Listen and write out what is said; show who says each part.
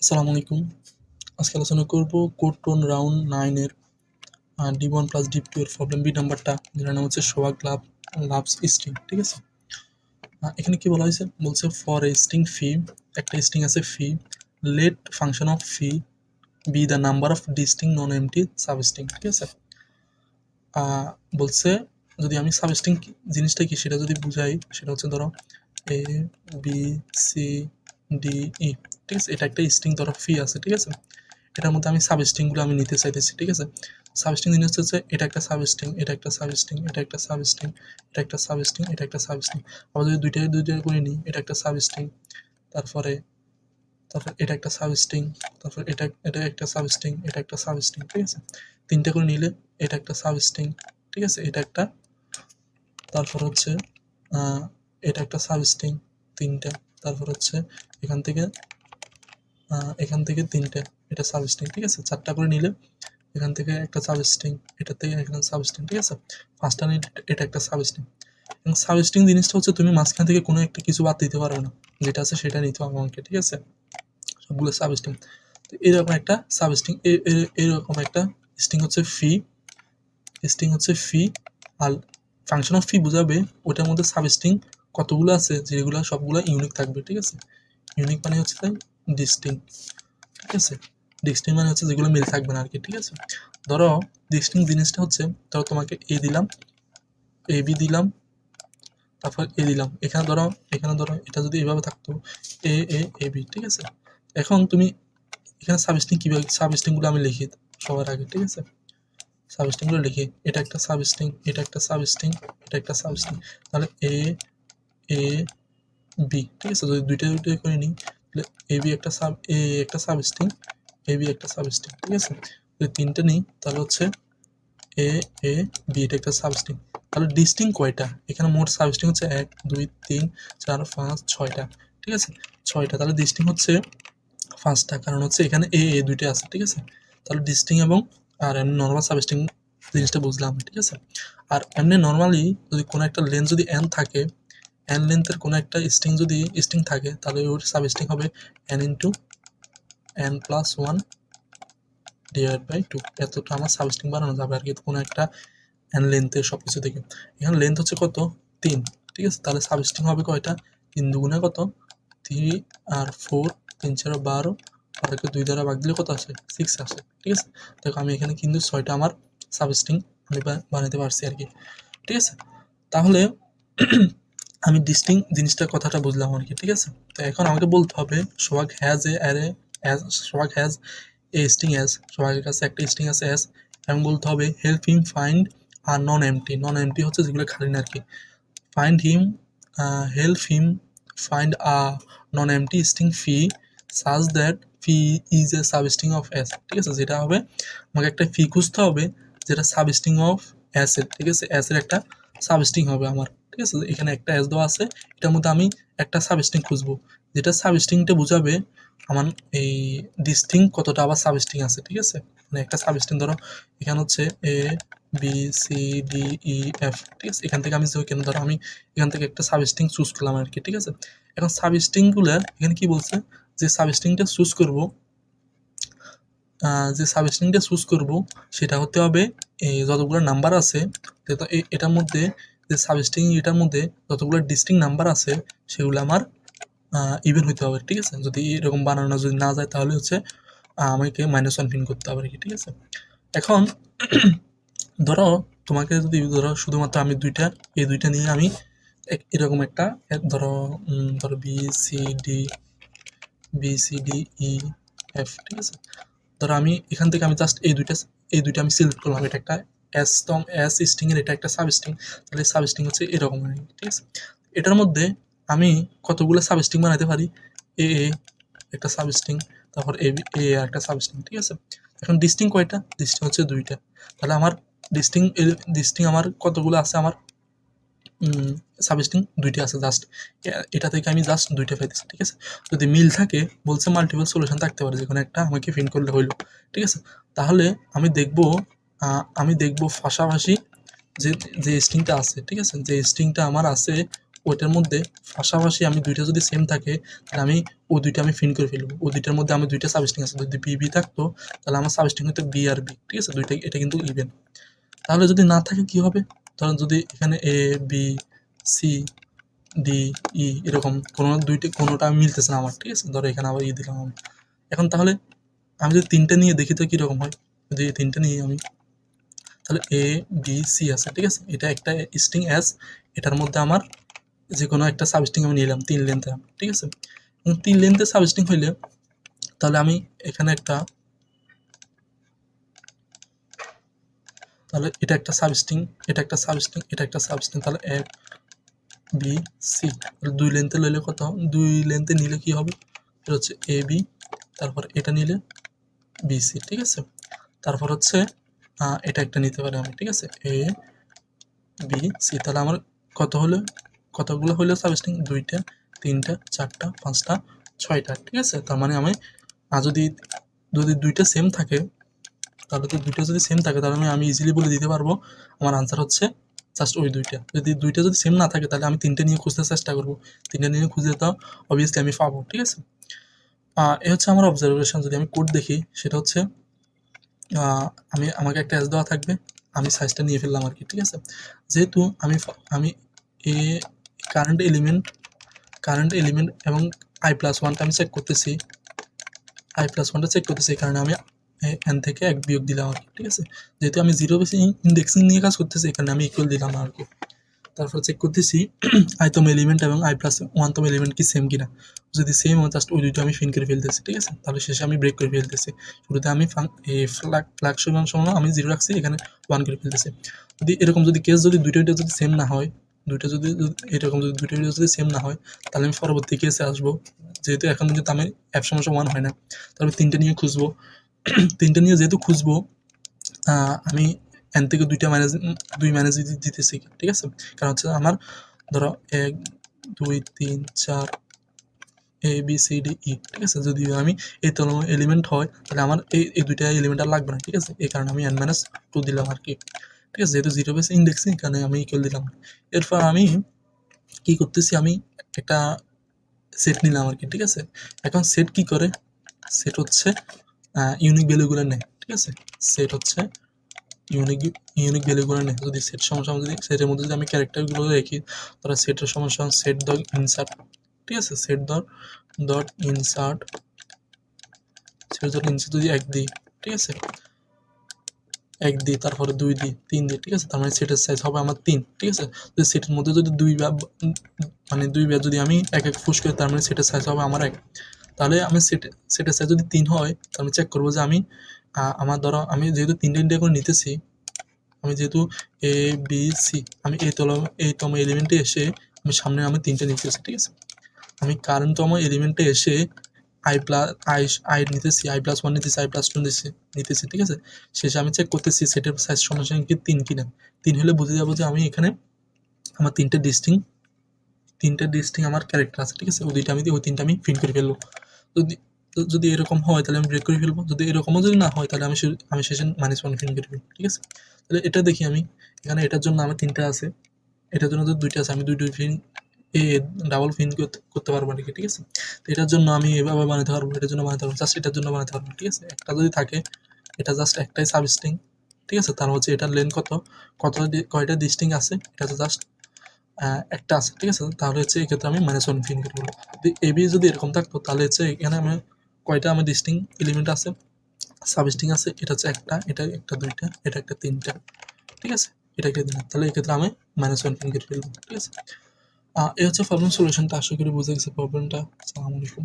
Speaker 1: আসসালামু আলাইকুম। আজকে আলোচনা করব কোড টোন রাউন্ড 9 এর D1 প্লাস D2 এর প্রবলেম বি নাম্বারটা, যেটার নাম হচ্ছে সোহাগ লাভস স্ট্রিং। ঠিক আছে, এখানে কি বলা হয়েছে, বলছে ফর এ স্ট্রিং ফি, একটা স্ট্রিং আছে phi, let function of phi be the number of distinct non empty substring. ঠিক আছে, বলছে যদি আমি সাবস্ট্রিং জিনিসটা কি সেটা যদি বুঝাই, সেটা হচ্ছে ধরো এ বি সি ডি ই। ঠিক আছে, এটা একটা স্ট্রিং ধরো ফি আছে। ঠিক আছে, এটার মধ্যে আমি সাবস্ট্রিংগুলো আমি নিতে চাইতেছি। ঠিক আছে, সাবস্ট্রিং জিনিস হচ্ছে এটা একটা সাবস্ট্রিং, এটা একটা সাবস্ট্রিং, এটা একটা সাবস্ট্রিং, এটা একটা সাবস্ট্রিং, এটা একটা সাবস্ট্রিং। আবার যদি দুইটা করে নিই, এটা একটা সাবস্ট্রিং, তারপরে তারপর এটা একটা সাবস্ট্রিং, তারপর এটা এটা একটা সাবস্ট্রিং, এটা একটা সাবস্ট্রিং। ঠিক আছে, তিনটা করে নিলে এটা একটা সাবস্ট্রিং। ঠিক আছে, এটা একটা, তারপর হচ্ছে এটা একটা সাবস্ট্রিং তিনটা, তারপর হচ্ছে এখান থেকে তিনটা, এটা সাবস্ট্রিং। ঠিক আছে, চারটা করে নিলে এখান থেকে একটা সাবস্ট্রিং, এটা থেকে এখানে সাবস্ট্রিং। ঠিক আছে, পাঁচটা নিলে এটা একটা সাবস্ট্রিং। এবং সাবস্ট্রিং জিনিসটা হচ্ছে তুমি মাঝখান থেকে কোনো একটা কিছু বাদ দিতে পারবে না, যেটা আছে সেটা নিতে হবে আমাকে। ঠিক আছে, সবগুলো সাবস্ট্রিং। তো এরকম একটা সাবস্ট্রিং, এরকম একটা স্ট্রিং হচ্ছে ফি, আর ফাংশন অফ ফি বোঝাবে ওটার মধ্যে সাবস্ট্রিং কতগুলো আছে, যেগুলো সবগুলো ইউনিক থাকবে। ঠিক আছে, ইউনিক মানে হচ্ছে তাই ডিস্টিং। ঠিক আছে, ডিস্টিং মানে হচ্ছে যেগুলো মিল থাকবে না আর কি। ঠিক আছে, ধরো ডিস্টিং জিনিসটা হচ্ছে, ধরো তোমাকে এ দিলাম, এ বি দিলাম, তারপর এ দিলাম, এখানে ধরো এটা যদি এইভাবে থাকতো এ এ এ বি। ঠিক আছে, এখন তুমি এখানে সাবস্ট্রিং কীভাবে, সাবস্ট্রিংগুলো আমি লিখি সবার আগে। ঠিক আছে, সাবস্ট্রিংগুলো লিখি, এটা একটা সাবস্ট্রিং, এটা একটা সাবস্ট্রিং, এটা একটা সাবস্ট্রিং, তাহলে এ এ বি। ঠিক আছে, যদি দুইটা করে নিই, তাহলে এ বি একটা সাবস্ট্রিং, এ বি একটা সাবস্ট্রিং। ঠিক আছে, যদি তিনটে নিই তাহলে হচ্ছে এ এ বি, এটা একটা সাবস্ট্রিং। তাহলে ডিস্টিং কয়টা, এখানে মোট সাবস্ট্রিং হচ্ছে 1 2 3 4 5 6টা। ঠিক আছে, 6টা, তাহলে ডিস্টিং হচ্ছে 5টা, কারণ হচ্ছে এখানে এ এ দুইটা আছে। ঠিক আছে, তাহলে ডিস্টিং এবং আর এমনি নর্মাল সাবস্ট্রিং জিনিসটা বুঝলাম। ঠিক আছে, আর এমনি নর্মালি যদি কোনো একটা লেন্থ যদি এন থাকে, এন লেন্থের কোনো একটা স্ট্রিং থাকে, তাহলে ওর সাবস্ট্রিং হবে N into N plus 1 divide by 2। এতটা আমার সাবস্ট্রিং বানানো যাবে আর কি, কোনো একটা এন লেন্থের সব কিছু থেকে। এখানে লেন্থ হচ্ছে কত 3। ঠিক আছে, তাহলে সাবস্ট্রিং হবে কয়টা, 3 দুগুণে কত 3 আর 4, 3 4 12, আর 2 দ্বারা ভাগ দিলে কত আসে 6 আসে। ঠিক আছে, দেখো আমি এখানে কিন্তু 6টা আমার সাবস্ট্রিং আমি বানাতে পারছি আর কি। ঠিক আছে, তাহলে আমি ডিস্টিং জিনিসটার কথাটা বুঝলাম আর কি। ঠিক আছে, তো এখন আমাকে বলতে হবে Sohag has a array as, Sohag has a string as, সোহাগের কাছে একটা স্ট্রিং আছে অ্যাজ, এবং বলতে হবে help him find are non empty. Non empty হচ্ছে যেগুলো খালি না আর কি। Find him, help him find a non empty string phi such that phi is a substring of S. ঠিক আছে, যেটা হবে আমাকে একটা ফি খুঁজতে হবে যেটা সাবস্ট্রিং অফ এস এর। ঠিক আছে, এস এর একটা সাবস্ট্রিং হবে আমার। ঠিক আছে, এখানে একটা এস দেওয়া আছে, এটার মধ্যে আমি একটা সাবস্ট্রিং খুঁজবো, যেটা সাবস্ট্রিংটা বোঝাবে আমার এই ডিস্টিং কতটা আবার সাবস্ট্রিং আছে। ঠিক আছে, মানে একটা সাবস্ট্রিং ধরো এখানে হচ্ছে A B C D E F. ঠিক আছে, এখান থেকে আমি কেন ধরো আমি এখান থেকে একটা সাবস্ট্রিং চুজ করলাম আর কি। ঠিক আছে, এখন সাবস্ট্রিংগুলো এখানে কি বলছে, যে সাবস্ট্রিংটা চুজ করব, সেটা হতে হবে এই যতগুলো নাম্বার আছে, তো এটার মধ্যে যে সাবস্ট্রিং, এটার মধ্যে যতগুলো ডিস্টিং নাম্বার আছে সেগুলো আমার ইভেন হইতে হবে। ঠিক আছে, যদি এরকম বানানো যদি না যায় তাহলে হচ্ছে আমাকে -1 প্রিন্ট করতে হবে আর কি। ঠিক আছে, এখন ধরো তোমাকে যদি ধরো শুধুমাত্র আমি এই দুইটা নিয়ে আমি এরকম একটা ধরো B C D E F. ঠিক আছে, ধরো আমি এখান থেকে আমি জাস্ট এই দুইটা আমি সিলেক্ট করলাম, এটা একটা এস স্ট্রিং এর, এটা একটা সাবস্ট্রিং, তাহলে সাবস্ট্রিং হচ্ছে এরকম। ঠিক আছে, এটার মধ্যে আমি কতগুলো সাবস্ট্রিং বানাতে পারি, এ একটা সাবস্ট্রিং, তারপর এ একটা সাবস্ট্রিং। ঠিক আছে, এখন ডিস্টিং কয়টা, ডিস্টিং হচ্ছে 2টা, তাহলে আমার ডিস্টিং আমার কতগুলো আছে, আমার সাবস্ট্রিং 2টা আছে জাস্ট, এটা থেকে আমি জাস্ট 2টা পাইতেছি। ঠিক আছে, যদি মিল থাকে বলছে মাল্টিপল সলিউশন থাকতে পারে, যে কোনো একটা আমাকে প্রিন্ট করলে হইলো। ঠিক আছে, তাহলে আমি দেখব পাশাপাশি যে স্ট্রিংটা আছে। ঠিক আছে, যে স্ট্রিংটা আমার আছে ওইটার মধ্যে পাশাপাশি আমি দুইটা যদি সেম থাকে তাহলে আমি ও দুইটা আমি ফিন করে ফেলবো। ও দুইটার মধ্যে আমার দুইটা সাবস্ট্রিং আছে, যদি বি বি থাকতো তাহলে আমার সাবস্ট্রিং হতো বি আর বি, ঠিক আছে, দুইটা এটা কিন্তু ইভেন। তাহলে যদি না থাকে কি হবে, ধরেন যদি এখানে এ বি সি ডি ই এরকম কোনোটা মিলতেছে না আমার, ঠিক আছে, ধরো এখানে আবার ই দিলাম আমি। এখন তাহলে আমি যদি তিনটে নিয়ে দেখি তো কীরকম হয়, যদি এই তিনটে নিয়ে আমি, তাহলে এ বি সি আছে, ঠিক আছে, এটা একটা স্ট্রিং এস, এটার মধ্যে আমার যে কোনো একটা সাবস্ট্রিং আমি নিলাম 3 লেন্থে, ঠিক আছে। 3 লেন্থের সাবস্ট্রিং হইলে তাহলে আমি এখানে তাহলে এটা একটা সাবস্ট্রিং, এটা একটা সাবস্ট্রিং, এটা একটা সাবস্ট্রিং, তাহলে এ বি সি, দুই লেন্থে লইলে কত, দুই লেন্থে নিলে কি হবে, এটা হচ্ছে এ বি, তারপর এটা নিলে বি সি, ঠিক আছে। তারপর হচ্ছে এটা একটা নিতে পারি আমি, ঠিক আছে, এ বি সি। তাহলে আমার কতগুলো হলো সাবস্ট্রিং, 2টা 3টা 4টা 5টা 6টা, ঠিক আছে। তার মানে আমি যদি দুইটা সেম থাকে, তাহলে তো দুইটা যদি সেম থাকে তাহলে আমি ইজিলি বলে দিতে পারবো আমার আনসার হচ্ছে জাস্ট ওই দুইটা। যদি দুইটা যদি সেম না থাকে তাহলে আমি 3টে নিয়ে খুঁজতে চেষ্টা করবো, 3টে নিয়ে খুঁজে তো অবভিয়াসলি আমি পাবো, ঠিক আছে। এ হচ্ছে আমার অবজারভেশন। যদি আমি কোড দেখি সেটা হচ্ছে আমাকে একটা এস দেওয়া থাকবে, আমি সাইজটা নিয়ে ফেললাম আর কি, ঠিক আছে। যেহেতু আমি এ কারেন্ট এলিমেন্ট এবং i+1টা আমি চেক করতেছি, i+1টা চেক করতেছি, এই কারণে আমি এন থেকে 1 বিয়োগ দিলাম আর কি, ঠিক আছে। যেহেতু আমি 0 বেসে ইন্ডেক্সিং নিয়ে কাজ করতেছি, এখানে আমি ইকুয়াল দিলাম আর কি। তারপর চেক করতেছি i তম এলিমেন্ট এবং i+1 তম এলিমেন্ট কি সেম কিনা, যদি সেম হয় জাস্ট ওই দুটো আমি ফিন করে ফেলতেছি, ঠিক আছে। তাহলে শেষে আমি ব্রেক করে ফেলতেছি। শুরুতে আমি ফ্ল্যাগ সমান আমি 0 রাখছি, এখানে 1 করে ফেলতেছি। যদি এরকম কেস যদি দুইটা যদি সেম না হয়, এরকম যদি দুইটা যদি সেম না হয়, তাহলে আমি পরবর্তী কেসে আসবো। যেহেতু এখন পর্যন্ত আমি f = 1 হয় না, তাহলে 3টে নিয়ে খুঁজবো। 3টে নিয়ে যেহেতু খুঁজবো, আমি এন থেকে 2 মাইনাস দিতেছি, ঠিক আছে। কারণ হচ্ছে আমার ধরো 1 2 3 4 এ বি সি ডি ই, ঠিক আছে। যদি আমি এই তম এলিমেন্ট হয় তাহলে আমার এই দুইটা এলিমেন্ট আর লাগবে না, ঠিক আছে। এই কারণে আমি n-2 দিলাম আর কি, ঠিক আছে। যেহেতু 0 বেস ইন্ডেক্সিং, এখানে আমি ইকুয়াল দিলাম। এরপর আমি কি করতেছি, আমি একটা সেট নিলাম আর কি, ঠিক আছে। এখন সেট কি করে, সেট হচ্ছে ইউনিক ভ্যালুগুলো নেয়, ঠিক আছে। সেট হচ্ছে ইউনিক ভ্যালুগুলো নেয়। যদি সেট যদি সেটের মধ্যে যদি আমি ক্যারেক্টারগুলো রেখি, তাহলে সেটের সেট ডট ইনসার্ট, ঠিক আছে, সেট ডট ইনসার্ট যদি 1 দিই, ঠিক আছে, 1 দিই, তারপরে 2 দিই, 3 দিই, ঠিক আছে। তার মানে সেটের সাইজ হবে আমার 3, ঠিক আছে। যদি সেটের মধ্যে যদি 2 বার যদি আমি এক পুশ করি, তার মানে সেটের সাইজ হবে আমার 1। তাহলে আমি সেটের সাইজ যদি 3 হয়, তাহলে আমি চেক করবো যে আমার ধরো আমি যেহেতু 3টে করে নিতেছি, আমি যেহেতু এ বি সি, আমি এই তম এলিমেন্টে এসে আমি সামনে আমি 3টে নিতেছি, ঠিক আছে। আমি কারেন্টতম এলিমেন্টে এসে i নিতেছি, i+1 নিতেছি, i+2 নিতেছি, ঠিক আছে। শেষে আমি চেক করতেছি সেটের সাইজ সমান কি 3 কিনা। 3 হলে বুঝে যাবো যে আমি এখানে আমার 3টে ডিস্টিং আমার ক্যারেক্টার আছে, ঠিক আছে। ওই 3টা আমি ফিন করে ফেলবো। যদি এরকম হয় তাহলে আমি ব্রেক করে ফেলবো। যদি এরকমও যদি না হয় তাহলে আমি শেষে -1 ফিন করে ফেলবো, ঠিক আছে। তাহলে এটা দেখি আমি এখানে এটার জন্য আমার 3টা আছে, এটার জন্য যদি 2টা আছে, আমি 2 ফিন ডাবল ফিন করতে পারবো নাকি, ঠিক আছে। তো এটার জন্য আমি এভাবে বানাতে পারবো, এটার জন্য বানাতে পারবো, জাস্ট এটার জন্য বানাতে পারবো, ঠিক আছে। একটা যদি থাকে, এটা জাস্ট একটাই সাবস্ট্রিং, ঠিক আছে। তার হচ্ছে এটার লেন্থ কয়টা ডিস্টিং আছে, এটা হচ্ছে জাস্ট একটা আছে, ঠিক আছে। তাহলে হচ্ছে এক্ষেত্রে আমি -1 ফিন করবো। এবি যদি এরকম থাকতো তাহলে হচ্ছে এখানে আমি কয়টা আমার ডিস্টিং এলিমেন্ট আছে, সাবস্ট্রিং আছে, এটা হচ্ছে একটা, এটা একটা 2টা, এটা একটা 3টা, ঠিক আছে। এটাকে দিলাম, তাহলে এক্ষেত্রে আমি -1 ফিন করে ফেলবো, ঠিক আছে। এই হচ্ছে প্রবলেম সলিউশনটা। আশা করি বুঝে গেছে প্রবলেমটা। আসসালামু আলাইকুম।